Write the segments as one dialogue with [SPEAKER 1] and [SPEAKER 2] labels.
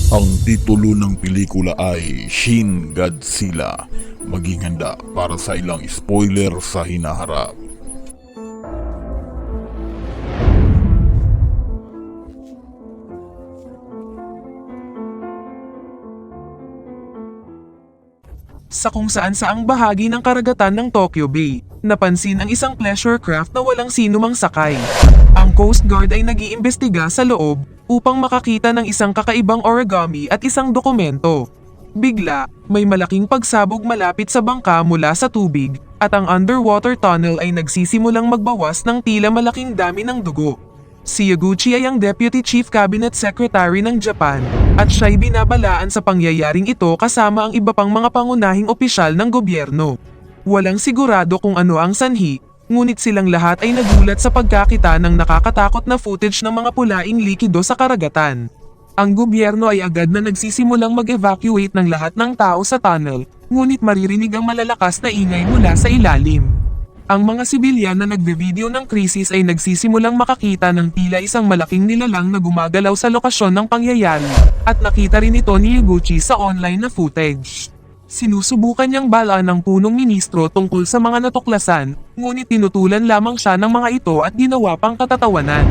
[SPEAKER 1] Ang titulo ng pelikula ay Shin Godzilla. Maging handa para sa ilang spoiler sa hinaharap.
[SPEAKER 2] Sa kung saan saang bahagi ng karagatan ng Tokyo Bay, napansin ang isang pleasure craft na walang sinumang sakay. Ang Coast Guard ay nag-iimbestiga sa loob upang makakita ng isang kakaibang origami at isang dokumento. Bigla, may malaking pagsabog malapit sa bangka mula sa tubig at ang underwater tunnel ay nagsisimulang magbawas ng tila malaking dami ng dugo. Si Yaguchi ay ang Deputy Chief Cabinet Secretary ng Japan at siya'y binabalaan sa pangyayaring ito kasama ang iba pang mga pangunahing opisyal ng gobyerno. Walang sigurado kung ano ang sanhi, ngunit silang lahat ay nagulat sa pagkakita ng nakakatakot na footage ng mga pulaing likido sa karagatan. Ang gobyerno ay agad na nagsisimulang mag-evacuate ng lahat ng tao sa tunnel, ngunit maririnig ang malalakas na ingay mula sa ilalim. Ang mga sibilyan na nagbe-video ng krisis ay nagsisimulang makakita ng tila isang malaking nilalang na gumagalaw sa lokasyon ng pangyayari, at nakita rin ito ni Yaguchi sa online na footage. Sinusubukan niyang balaan ng punong ministro tungkol sa mga natuklasan, ngunit tinutulan lamang siya ng mga ito at ginawa pang katatawanan.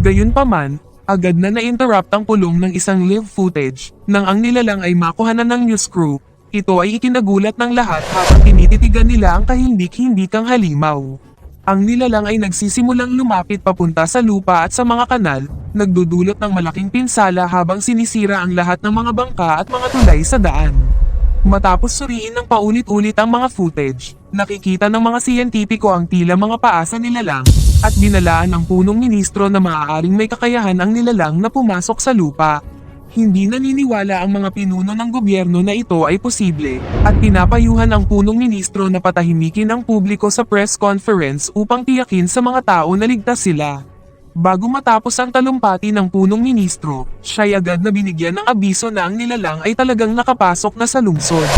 [SPEAKER 2] Gayunpaman, agad na na-interrupt ang pulong ng isang live footage nang ang nilalang ay makuhanan ng news crew. Ito ay ikinagulat ng lahat habang tinititigan nila ang kahindik-hindikang halimaw. Ang nilalang ay nagsisimulang lumapit papunta sa lupa at sa mga kanal, nagdudulot ng malaking pinsala habang sinisira ang lahat ng mga bangka at mga tulay sa daan. Matapos suriin ng paulit-ulit ang mga footage, nakikita ng mga siyentipiko ang tila mga paa sa nilalang, at binalaan ng punong ministro na maaaring may kakayahan ang nilalang na pumasok sa lupa. Hindi naniniwala ang mga pinuno ng gobyerno na ito ay posible, at pinapayuhan ang punong ministro na patahimikin ang publiko sa press conference upang tiyakin sa mga tao na ligtas sila. Bago matapos ang talumpati ng punong ministro, siya'y agad na binigyan ng abiso na ang nilalang ay talagang nakapasok na sa lungsod.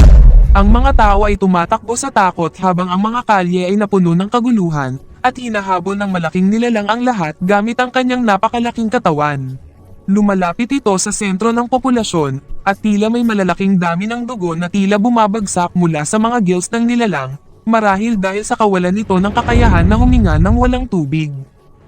[SPEAKER 2] Ang mga tao ay tumatakbo sa takot habang ang mga kalye ay napuno ng kaguluhan, at hinahabol ng malaking nilalang ang lahat gamit ang kanyang napakalaking katawan. Lumalapit ito sa sentro ng populasyon, at tila may malalaking dami ng dugo na tila bumabagsak mula sa mga gills ng nilalang, marahil dahil sa kawalan nito ng kakayahan na huminga ng walang tubig.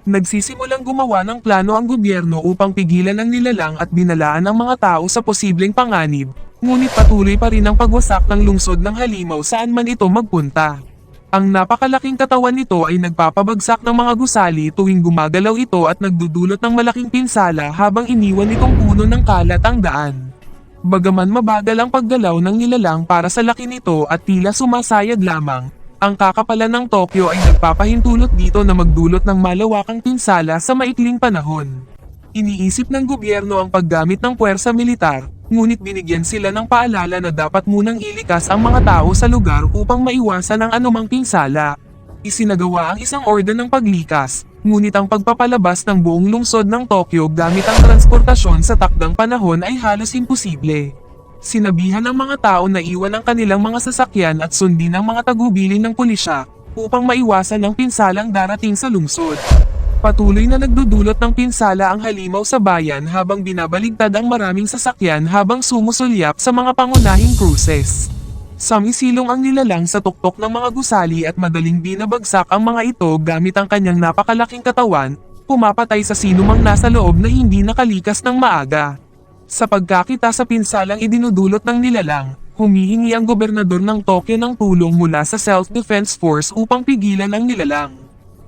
[SPEAKER 2] Nagsisimulang gumawa ng plano ang gobyerno upang pigilan ang nilalang at binalaan ang mga tao sa posibleng panganib, ngunit patuloy pa rin ang pagwasak ng lungsod ng halimaw saan man ito magpunta. Ang napakalaking katawan nito ay nagpapabagsak ng mga gusali tuwing gumagalaw ito at nagdudulot ng malaking pinsala habang iniwan nitong puno ng kalat ang daan. Bagaman mabagal ang paggalaw ng nilalang para sa laki nito at tila sumasayad lamang, ang kakapalan ng Tokyo ay nagpapahintulot dito na magdulot ng malawakang pinsala sa maikling panahon. Iniisip ng gobyerno ang paggamit ng puwersa militar, ngunit binigyan sila ng paalala na dapat munang ilikas ang mga tao sa lugar upang maiwasan ang anumang pinsala. Isinagawa ang isang orden ng paglikas, ngunit ang pagpapalabas ng buong lungsod ng Tokyo gamit ang transportasyon sa takdang panahon ay halos imposible. Sinabihan ng mga tao na iwan ang kanilang mga sasakyan at sundin ang mga tagubilin ng pulisya upang maiwasan ang pinsalang darating sa lungsod. Patuloy na nagdudulot ng pinsala ang halimaw sa bayan habang binabaligtad ang maraming sasakyan habang sumusulyap sa mga pangunahing cruises. Samisilong ang nilalang sa tuktok ng mga gusali at madaling binabagsak ang mga ito gamit ang kanyang napakalaking katawan, pumapatay sa sinumang nasa loob na hindi nakalikas ng maaga. Sa pagkakita sa pinsalang idinudulot ng nilalang, humihingi ang gobernador ng Tokyo ng tulong mula sa Self-Defense Force upang pigilan ang nilalang.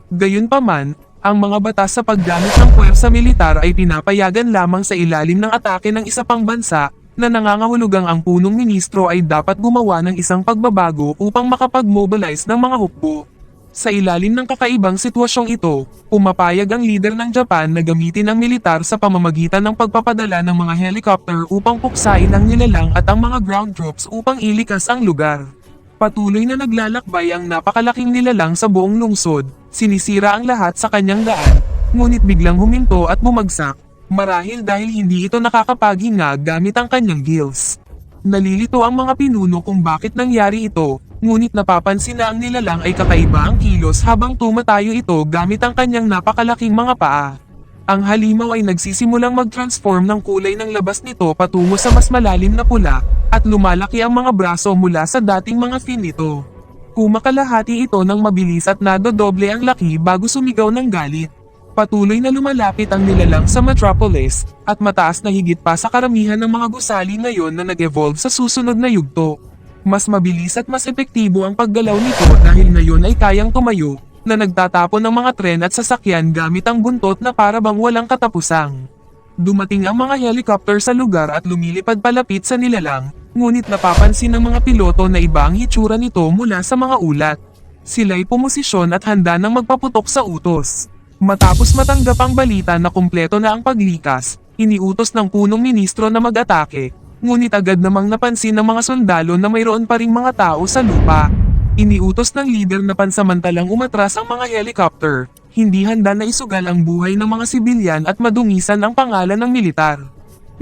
[SPEAKER 2] Gayunpaman, ang mga batas sa paggamit ng puwersa militar ay pinapayagan lamang sa ilalim ng atake ng isa pang bansa na nangangahulugang ang punong ministro ay dapat gumawa ng isang pagbabago upang makapag-mobilize ng mga hukbo. Sa ilalim ng kakaibang sitwasyong ito, pumapayag ang leader ng Japan na gamitin ang militar sa pamamagitan ng pagpapadala ng mga helicopter upang puksain ang nilalang at ang mga ground troops upang ilikas ang lugar. Patuloy na naglalakbay ang napakalaking nilalang sa buong lungsod, sinisira ang lahat sa kanyang daan, ngunit biglang huminto at bumagsak, marahil dahil hindi ito nakakapaghinga gamit ang kanyang gills. Nalilito ang mga pinuno kung bakit nangyari ito, ngunit napapansin na ang nilalang ay kakaiba ang kilos habang tumatayo ito gamit ang kanyang napakalaking mga paa. Ang halimaw ay nagsisimulang mag-transform ng kulay ng labas nito patungo sa mas malalim na pula, at lumalaki ang mga braso mula sa dating mga fin nito. Kumakalahati ito ng mabilis at nadodoble ang laki bago sumigaw ng galit. Patuloy na lumalapit ang nilalang sa Metropolis, at mataas na higit pa sa karamihan ng mga gusali ngayon na nag-evolve sa susunod na yugto. Mas mabilis at mas epektibo ang paggalaw nito dahil ngayon ay kayang tumayo, na nagtatapon ng mga tren at sasakyan gamit ang buntot na para bang walang katapusang. Dumating ang mga helicopter sa lugar at lumilipad palapit sa nilalang, ngunit napapansin ng mga piloto na iba ang hitsura nito mula sa mga ulat. Sila'y pumosisyon at handa nang magpaputok sa utos. Matapos matanggap ang balita na kumpleto na ang paglikas, iniutos ng punong ministro na mag-atake, ngunit agad namang napansin ng mga sundalo na mayroon pa ring mga tao sa lupa. Iniutos ng leader na pansamantalang umatras ang mga helicopter, hindi handa na isugal ang buhay ng mga sibilyan at madungisan ang pangalan ng militar.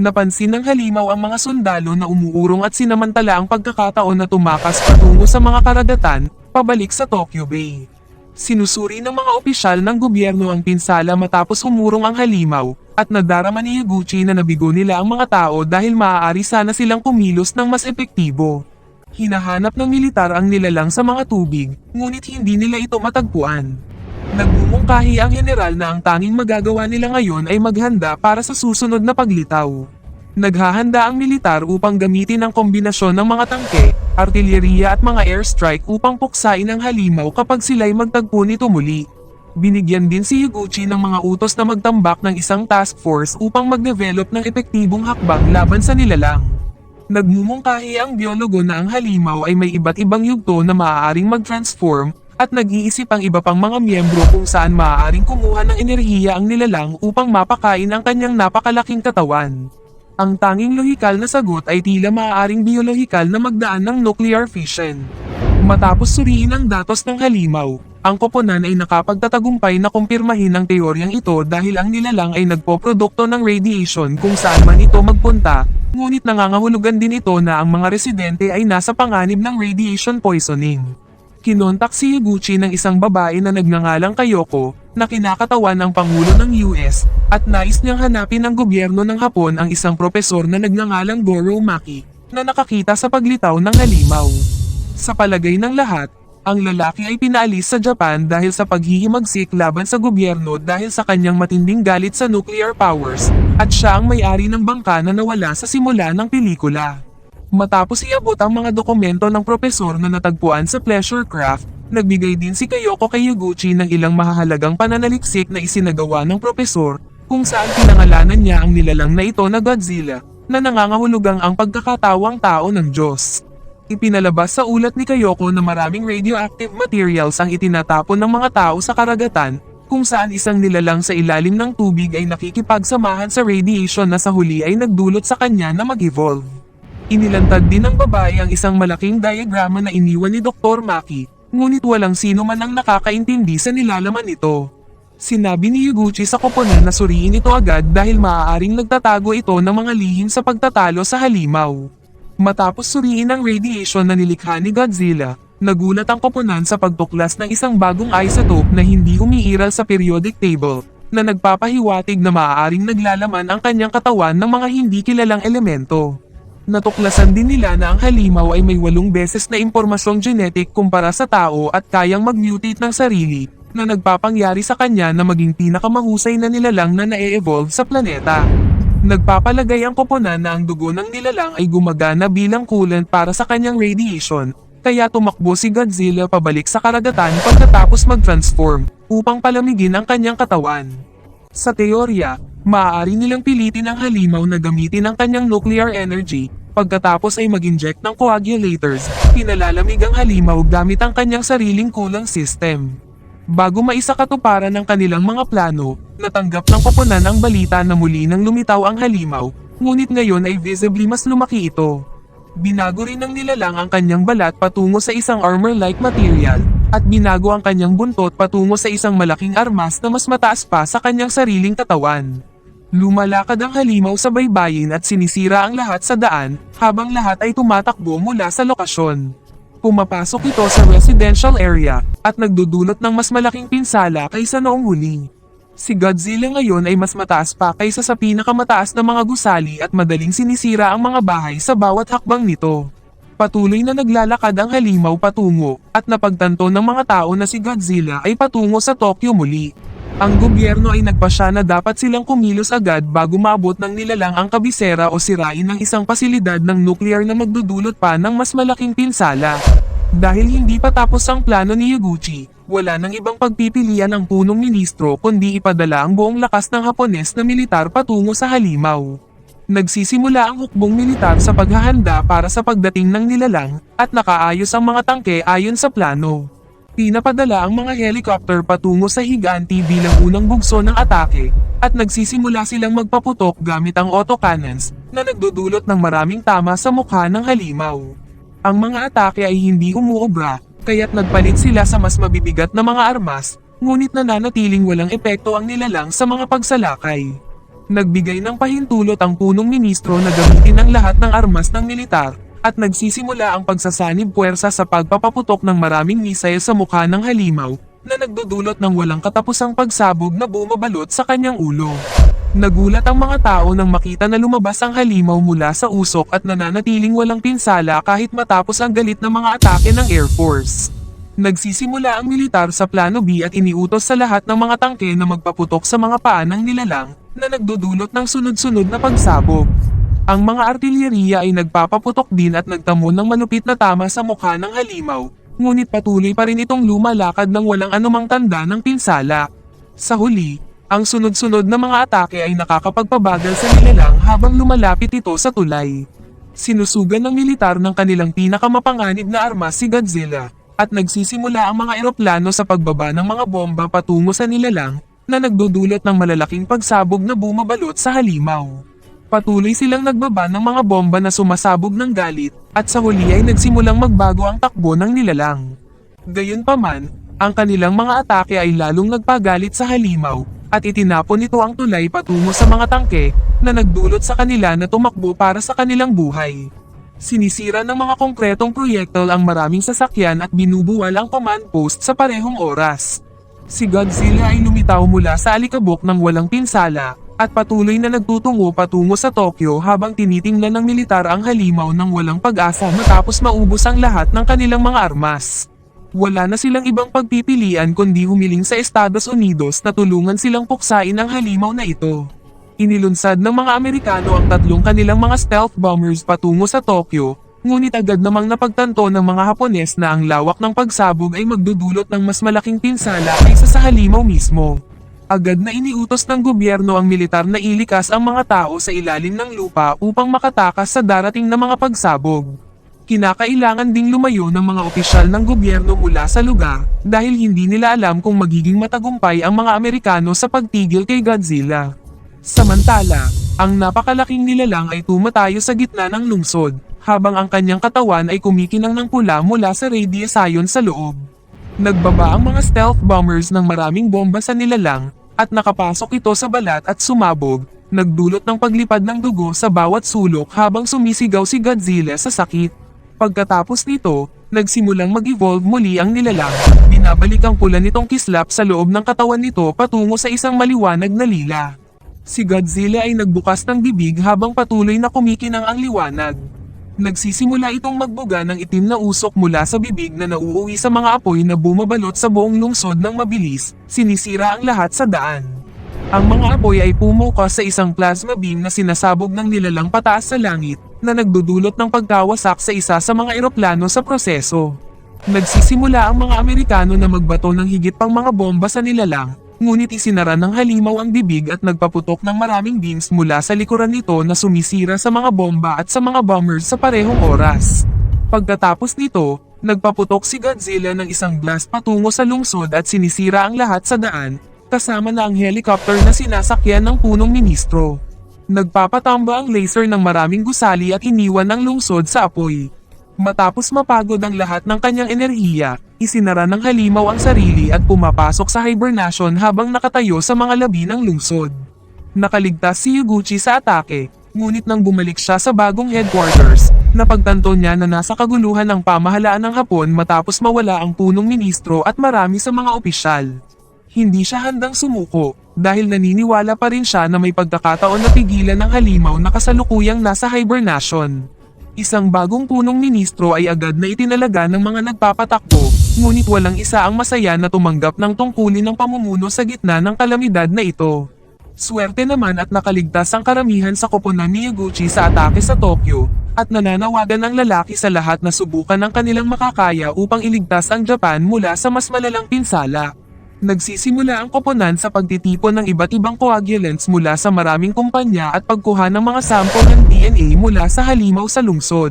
[SPEAKER 2] Napansin ng halimaw ang mga sundalo na umuurong at sinamantala ang pagkakataon na tumakas patungo sa mga karagatan, pabalik sa Tokyo Bay. Sinusuri ng mga opisyal ng gobyerno ang pinsala matapos umurong ang halimaw, at nadarama ni Higuchi na nabigo nila ang mga tao dahil maaari sana silang kumilos ng mas epektibo. Hinahanap ng militar ang nilalang sa mga tubig, ngunit hindi nila ito matagpuan. Nagmumungkahi ang general na ang tanging magagawa nila ngayon ay maghanda para sa susunod na paglitaw. Naghahanda ang militar upang gamitin ang kombinasyon ng mga tangke, artilyeriya at mga airstrike upang puksain ang halimaw kapag sila'y magtagpo nito muli. Binigyan din si Higuchi ng mga utos na magtambak ng isang task force upang mag-develop ng epektibong hakbang laban sa nilalang. Nagmumungkahi ang biologo na ang halimaw ay may iba't ibang yugto na maaaring mag-transform, at nag-iisip ang iba pang mga miyembro kung saan maaaring kumuha ng enerhiya ang nilalang upang mapakain ang kanyang napakalaking katawan. Ang tanging lohikal na sagot ay tila maaaring biolohikal na magdaan ng nuclear fission. Matapos suriin ang datos ng halimaw, ang koponan ay nakapagtatagumpay na kumpirmahin ang teoryang ito dahil ang nilalang ay nagpoprodukto ng radiation kung saan man ito magpunta, ngunit nangangahulugan din ito na ang mga residente ay nasa panganib ng radiation poisoning. Kinontak si Higuchi ng isang babae na nagngangalang Kayoko, na kinakatawan ng Pangulo ng US, at nais niyang hanapin ng gobyerno ng Hapon ang isang propesor na nagngangalang Goro Maki, na nakakita sa paglitaw ng halimaw. Sa palagay ng lahat, ang lalaki ay pinaalis sa Japan dahil sa paghihimagsik laban sa gobyerno dahil sa kanyang matinding galit sa nuclear powers, at siya ang may-ari ng bangka na nawala sa simula ng pelikula. Matapos iabot ang mga dokumento ng propesor na natagpuan sa Pleasure Craft, nagbigay din si Kayoko kay Higuchi ng ilang mahahalagang pananaliksik na isinagawa ng propesor, kung saan pinangalanan niya ang nilalang na ito na Godzilla, na nangangahulugang ang pagkakatawang tao ng Diyos. Ipinalabas sa ulat ni Kayoko na maraming radioactive materials ang itinatapon ng mga tao sa karagatan, kung saan isang nilalang sa ilalim ng tubig ay nakikipagsamahan sa radiation na sa huli ay nagdulot sa kanya na mag-evolve. Inilantad din ng babae ang isang malaking diagrama na iniwan ni Dr. Maki, ngunit walang sino man ang nakakaintindi sa nilalaman nito. Sinabi ni Higuchi sa koponan na suriin ito agad dahil maaaring nagtatago ito ng mga lihim sa pagtatalo sa halimaw. Matapos suriin ang radiation na nilikha ni Godzilla, nagulat ang koponan sa pagtuklas ng isang bagong isotope na hindi umiiral sa periodic table, na nagpapahiwatig na maaaring naglalaman ang kanyang katawan ng mga hindi kilalang elemento. Natuklasan din nila na ang halimaw ay may 8 beses na impormasyong genetic kumpara sa tao at kayang mag-mutate ng sarili, na nagpapangyari sa kanya na maging pinakamahusay na nilalang na na-evolve sa planeta. Nagpapalagay ang koponan na ang dugo ng nilalang ay gumagana bilang coolant para sa kanyang radiation, kaya tumakbo si Godzilla pabalik sa karagatan pagkatapos mag-transform, upang palamigin ang kanyang katawan. Sa teorya, maaari nilang pilitin ang halimaw na gamitin ang kanyang nuclear energy, pagkatapos ay mag-inject ng coagulators, pinalalamig ang halimaw gamit ang kanyang sariling cooling system. Bago maisakatuparan ng kanilang mga plano, natanggap ng koponan ang balita na muli nang lumitaw ang halimaw, ngunit ngayon ay visibly mas lumaki ito. Binago rin ng nilalang ang kanyang balat patungo sa isang armor-like material, at binago ang kanyang buntot patungo sa isang malaking armas na mas mataas pa sa kanyang sariling katawan. Lumalakad ang halimaw sa baybayin at sinisira ang lahat sa daan, habang lahat ay tumatakbo mula sa lokasyon. Pumapasok ito sa residential area, at nagdudulot ng mas malaking pinsala kaysa noong huli. Si Godzilla ngayon ay mas mataas pa kaysa sa pinakamataas na mga gusali at madaling sinisira ang mga bahay sa bawat hakbang nito. Patuloy na naglalakad ang halimaw patungo at napagtanto ng mga tao na si Godzilla ay patungo sa Tokyo muli. Ang gobyerno ay nagpasya na dapat silang kumilos agad bago maabot ng nilalang ang kabisera o sirain ng isang pasilidad ng nuclear na magdudulot pa ng mas malaking pinsala. Dahil hindi pa tapos ang plano ni Yaguchi, wala nang ibang pagpipilian ang punong ministro kundi ipadala ang buong lakas ng Hapones na militar patungo sa halimaw. Nagsisimula ang hukbong militar sa paghahanda para sa pagdating ng nilalang at nakaayos ang mga tangke ayon sa plano. Pinapadala ang mga helicopter patungo sa higanti bilang unang bugso ng atake at nagsisimula silang magpaputok gamit ang autocannons na nagdudulot ng maraming tama sa mukha ng halimaw. Ang mga atake ay hindi umuobra kaya't nagpalit sila sa mas mabibigat na mga armas, ngunit nananatiling walang epekto ang nilalang sa mga pagsalakay. Nagbigay ng pahintulot ang punong ministro na gamitin ang lahat ng armas ng militar at nagsisimula ang pagsasanib puwersa sa pagpapaputok ng maraming misail sa mukha ng halimaw na nagdudulot ng walang katapusang pagsabog na bumabalot sa kanyang ulo. Nagulat ang mga tao nang makita na lumabas ang halimaw mula sa usok at nananatiling walang pinsala kahit matapos ang galit na mga atake ng Air Force. Nagsisimula ang militar sa plano B at iniutos sa lahat ng mga tangke na magpaputok sa mga paa ng nilalang na nagdudulot ng sunod-sunod na pagsabog. Ang mga artilyeriya ay nagpapaputok din at nagtamo ng malupit na tama sa mukha ng halimaw, ngunit patuloy pa rin itong lumalakad ng walang anumang tanda ng pinsala. Sa huli, ang sunod-sunod na mga atake ay nakakapagpabagal sa nilalang habang lumalapit ito sa tulay. Sinusugan ng militar ng kanilang pinakamapanganib na armas si Godzilla, at nagsisimula ang mga eroplano sa pagbaba ng mga bomba patungo sa nilalang na nagdudulot ng malalaking pagsabog na bumabalot sa halimaw. Patuloy silang nagbaba ng mga bomba na sumasabog ng galit, at sa huli ay nagsimulang magbago ang takbo ng nilalang. Gayunpaman, ang kanilang mga atake ay lalong nagpagalit sa halimaw, at itinapon nito ang tulay patungo sa mga tangke na nagdulot sa kanila na tumakbo para sa kanilang buhay. Sinisira ng mga konkretong proyektil ang maraming sasakyan at binubuwal ang command post sa parehong oras. Si Godzilla ay lumitaw mula sa alikabok ng walang pinsala, at patuloy na nagtutungo patungo sa Tokyo habang tinitingnan ng militar ang halimaw ng walang pag-asa matapos maubos ang lahat ng kanilang mga armas. Wala na silang ibang pagpipilian kundi humiling sa Estados Unidos na tulungan silang puksain ang halimaw na ito. Inilunsad ng mga Amerikano ang tatlong kanilang mga stealth bombers patungo sa Tokyo, ngunit agad namang napagtanto ng mga Hapones na ang lawak ng pagsabog ay magdudulot ng mas malaking pinsala kaysa sa halimaw mismo. Agad na iniutos ng gobyerno ang militar na ilikas ang mga tao sa ilalim ng lupa upang makatakas sa darating na mga pagsabog. Kinakailangan ding lumayo ng mga opisyal ng gobyerno mula sa lugar dahil hindi nila alam kung magiging matagumpay ang mga Amerikano sa pagtigil kay Godzilla. Samantala, ang napakalaking nilalang ay tumatayo sa gitna ng lungsod, habang ang kanyang katawan ay kumikinang ng pula mula sa radius ayon sa loob. Nagbaba ang mga stealth bombers ng maraming bomba sa nilalang, at nakapasok ito sa balat at sumabog, nagdulot ng paglipad ng dugo sa bawat sulok habang sumisigaw si Godzilla sa sakit. Pagkatapos nito, nagsimulang mag-evolve muli ang nilalang, binabalik ang pula nitong kislap sa loob ng katawan nito patungo sa isang maliwanag na lila. Si Godzilla ay nagbukas ng bibig habang patuloy na kumikinang ang liwanag. Nagsisimula itong magbuga ng itim na usok mula sa bibig na nauuwi sa mga apoy na bumabalot sa buong lungsod ng mabilis, sinisira ang lahat sa daan. Ang mga apoy ay pumukas sa isang plasma beam na sinasabog ng nilalang pataas sa langit, na nagdudulot ng pagkawasak sa isa sa mga eroplano sa proseso. Nagsisimula ang mga Amerikano na magbato ng higit pang mga bomba sa nilalang, ngunit isinara ng halimaw ang bibig at nagpaputok ng maraming beams mula sa likuran nito na sumisira sa mga bomba at sa mga bombers sa parehong oras. Pagkatapos nito, nagpaputok si Godzilla ng isang blast patungo sa lungsod at sinisira ang lahat sa daan, kasama na ang helicopter na sinasakyan ng punong ministro. Nagpapatamba ang laser ng maraming gusali at iniwan ng lungsod sa apoy. Matapos mapagod ang lahat ng kanyang enerhiya, isinara ng halimaw ang sarili at pumapasok sa hibernation habang nakatayo sa mga labi ng lungsod. Nakaligtas si Yaguchi sa atake, ngunit nang bumalik siya sa bagong headquarters, napagtanto niya na nasa kaguluhan ang pamahalaan ng Hapon matapos mawala ang punong ministro at marami sa mga opisyal. Hindi siya handang sumuko, dahil naniniwala pa rin siya na may pagkakataon na pigilan ng halimaw na kasalukuyang nasa hibernation. Isang bagong punong ministro ay agad na itinalaga ng mga nagpapatakbo, ngunit walang isa ang masaya na tumanggap ng tungkulin ng pamumuno sa gitna ng kalamidad na ito. Swerte naman at nakaligtas ang karamihan sa koponan ni Yaguchi sa atake sa Tokyo, at nananawagan ang lalaki sa lahat na subukan ng kanilang makakaya upang iligtas ang Japan mula sa mas malalang pinsala. Nagsisimula ang koponan sa pagtitipon ng iba't ibang coagulants mula sa maraming kumpanya at pagkuha ng mga sample ng DNA mula sa halimaw sa lungsod.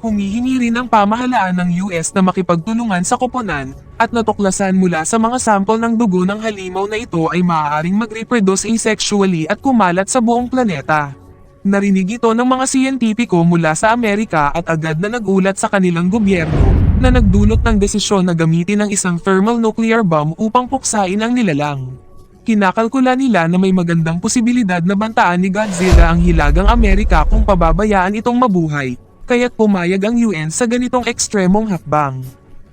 [SPEAKER 2] Humihingi rin ang pamahalaan ng US na makipagtulungan sa koponan, at natuklasan mula sa mga sample ng dugo ng halimaw na ito ay maaaring mag-reproduce asexually at kumalat sa buong planeta. Narinig ito ng mga siyentipiko mula sa Amerika at agad na nagulat sa kanilang gobyerno, na nagdulot ng desisyon na gamitin ang isang thermal-nuclear bomb upang puksain ang nilalang. Kinakalkula nila na may magandang posibilidad na bantaan ni Godzilla ang hilagang Amerika kung pababayaan itong mabuhay, kaya't pumayag ang UN sa ganitong ekstremong hakbang.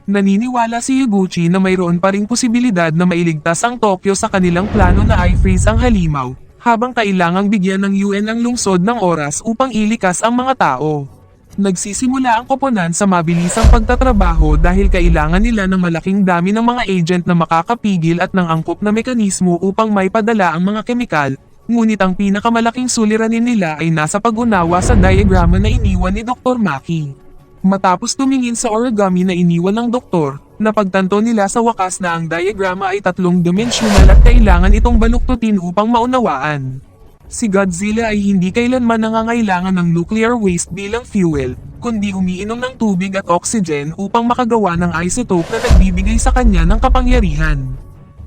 [SPEAKER 2] Naniniwala si Yaguchi na mayroon pa ring posibilidad na mailigtas ang Tokyo sa kanilang plano na i-freeze ang halimaw, habang kailangang bigyan ng UN ang lungsod ng oras upang ilikas ang mga tao. Nagsisimula ang koponan sa mabilisang pagtatrabaho dahil kailangan nila ng malaking dami ng mga agent na makakapigil at ng angkop na mekanismo upang maipadala ang mga kemikal, ngunit ang pinakamalaking suliranin nila ay nasa pag-unawa sa diagrama na iniwan ni Dr. Maki. Matapos tumingin sa origami na iniwan ng doktor, napagtanto nila sa wakas na ang diagrama ay 3-dimensional at kailangan itong baluktutin upang maunawaan. Si Godzilla ay hindi kailanman nangangailangan ng nuclear waste bilang fuel, kundi umiinom ng tubig at oxygen upang makagawa ng isotope na nagbibigay sa kanya ng kapangyarihan.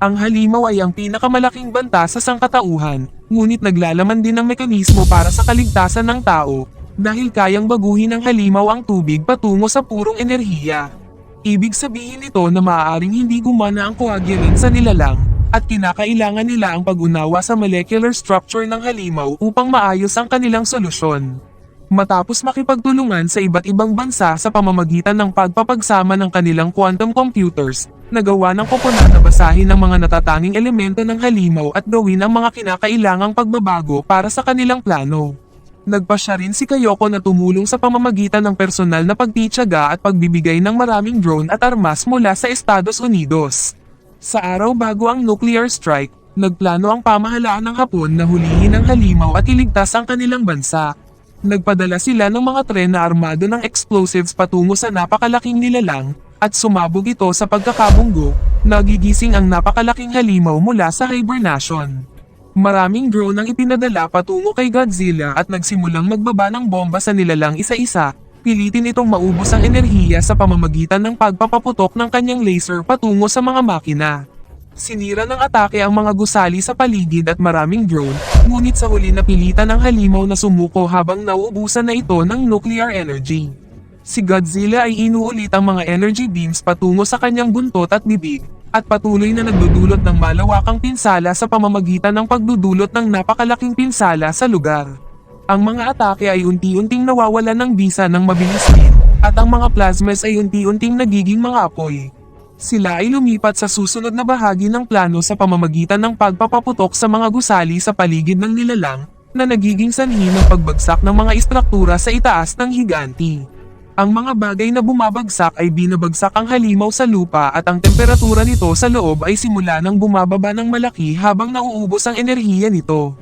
[SPEAKER 2] Ang halimaw ay ang pinakamalaking banta sa sangkatauhan, ngunit naglalaman din ng mekanismo para sa kaligtasan ng tao, dahil kayang baguhin ng halimaw ang tubig patungo sa purong enerhiya. Ibig sabihin nito na maaaring hindi gumana ang coagulant sa nilalang, at kinakailangan nila ang pag-unawa sa molecular structure ng halimaw upang maayos ang kanilang solusyon. Matapos makipagtulungan sa iba't ibang bansa sa pamamagitan ng pagpapagsama ng kanilang quantum computers, nagawa ng koponan na basahin ang mga natatanging elemento ng halimaw at gawin ang mga kinakailangang pagbabago para sa kanilang plano. Nagpasya rin si Kayoko na tumulong sa pamamagitan ng personal na pagtitiyaga at pagbibigay ng maraming drone at armas mula sa Estados Unidos. Sa araw bago ang nuclear strike, nagplano ang pamahalaan ng Hapon na hulihin ang halimaw at iligtas ang kanilang bansa. Nagpadala sila ng mga tren na armado ng explosives patungo sa napakalaking nilalang, at sumabog ito sa pagkakabunggo, nagigising ang napakalaking halimaw mula sa hibernation. Maraming drone ang ipinadala patungo kay Godzilla at nagsimulang magbaba ng bomba sa nilalang isa-isa, pilitin itong maubos ang enerhiya sa pamamagitan ng pagpapaputok ng kanyang laser patungo sa mga makina. Sinira ng atake ang mga gusali sa paligid at maraming drone, ngunit sa huli napilitan ang halimaw na sumuko habang nauubusan na ito ng nuclear energy. Si Godzilla ay inuulit ang mga energy beams patungo sa kanyang buntot at bibig, at patuloy na nagdudulot ng malawakang pinsala sa pamamagitan ng pagdudulot ng napakalaking pinsala sa lugar. Ang mga atake ay unti-unting nawawalan ng bisa ng mabilis din, at ang mga plasmas ay unti-unting nagiging mga apoy. Sila ay lumipat sa susunod na bahagi ng plano sa pamamagitan ng pagpapaputok sa mga gusali sa paligid ng nilalang, na nagiging sanhi ng pagbagsak ng mga istruktura sa itaas ng higanti. Ang mga bagay na bumabagsak ay binabagsak ang halimaw sa lupa at ang temperatura nito sa loob ay simula ng bumababa ng malaki habang nauubos ang enerhiya nito.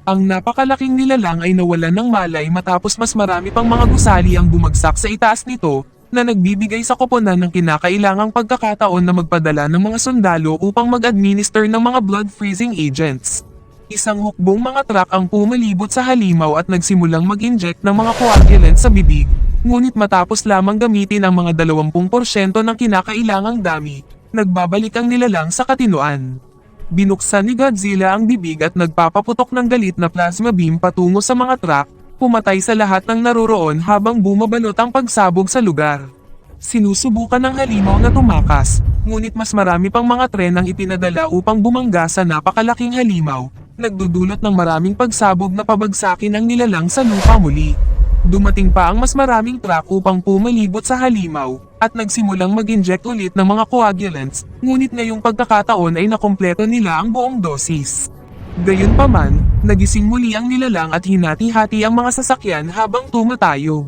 [SPEAKER 2] Ang napakalaking nilalang ay nawalan ng malay matapos mas marami pang mga gusali ang bumagsak sa itaas nito, na nagbibigay sa koponan ng kinakailangang pagkakataon na magpadala ng mga sundalo upang mag-administer ng mga blood-freezing agents. Isang hukbong mga truck ang pumalibot sa halimaw at nagsimulang mag-inject ng mga coagulant sa bibig, ngunit matapos lamang gamitin ang mga 20% ng kinakailangang dami, nagbabalik ang nilalang sa katinoan. Binuksan ni Godzilla ang bibig at nagpapaputok ng galit na plasma beam patungo sa mga truck, pumatay sa lahat ng naroroon habang bumabalot ang pagsabog sa lugar. Sinusubukan ng halimaw na tumakas, ngunit mas marami pang mga tren ang ipinadala upang bumangga sa napakalaking halimaw, nagdudulot ng maraming pagsabog na pabagsakin ang nilalang sa lupa muli. Dumating pa ang mas maraming truck upang pumalibot sa halimaw, at nagsimulang mag-inject ulit ng mga coagulants, ngunit ngayong pagkakataon ay nakompleto nila ang buong dosis. Gayunpaman, nagising muli ang nilalang at hinati-hati ang mga sasakyan habang tumatayo.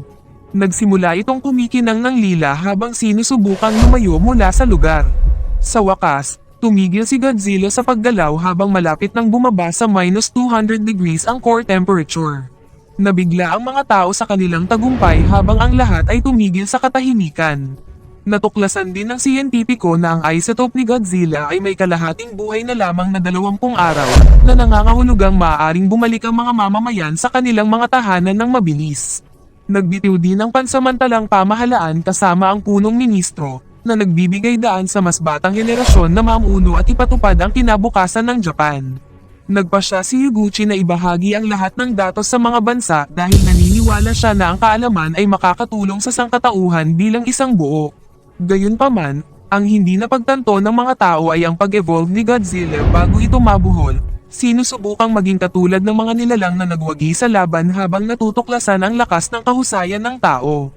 [SPEAKER 2] Nagsimula itong kumikinang ng lila habang sinusubukang lumayo mula sa lugar. Sa wakas, tumigil si Godzilla sa paggalaw habang malapit nang bumaba sa -200 degrees ang core temperature. Nabigla ang mga tao sa kanilang tagumpay habang ang lahat ay tumigil sa katahimikan. Natuklasan din ng siyentipiko na ang isotope ni Godzilla ay may kalahating buhay na lamang na 20 araw na nangangahulugang maaaring bumalik ang mga mamamayan sa kanilang mga tahanan ng mabilis. Nagbitiw din ng pansamantalang pamahalaan kasama ang punong ministro na nagbibigay daan sa mas batang henerasyon na mamuno at ipatupad ang kinabukasan ng Japan. Nagpasya si Higuchi na ibahagi ang lahat ng datos sa mga bansa dahil naniniwala siya na ang kaalaman ay makakatulong sa sangkatauhan bilang isang buo. Gayunpaman, ang hindi napagtanto ng mga tao ay ang pag-evolve ni Godzilla bago ito mabuhol. Sinusubukang maging katulad ng mga nilalang na nagwagi sa laban habang natutuklasan ang lakas ng kahusayan ng tao.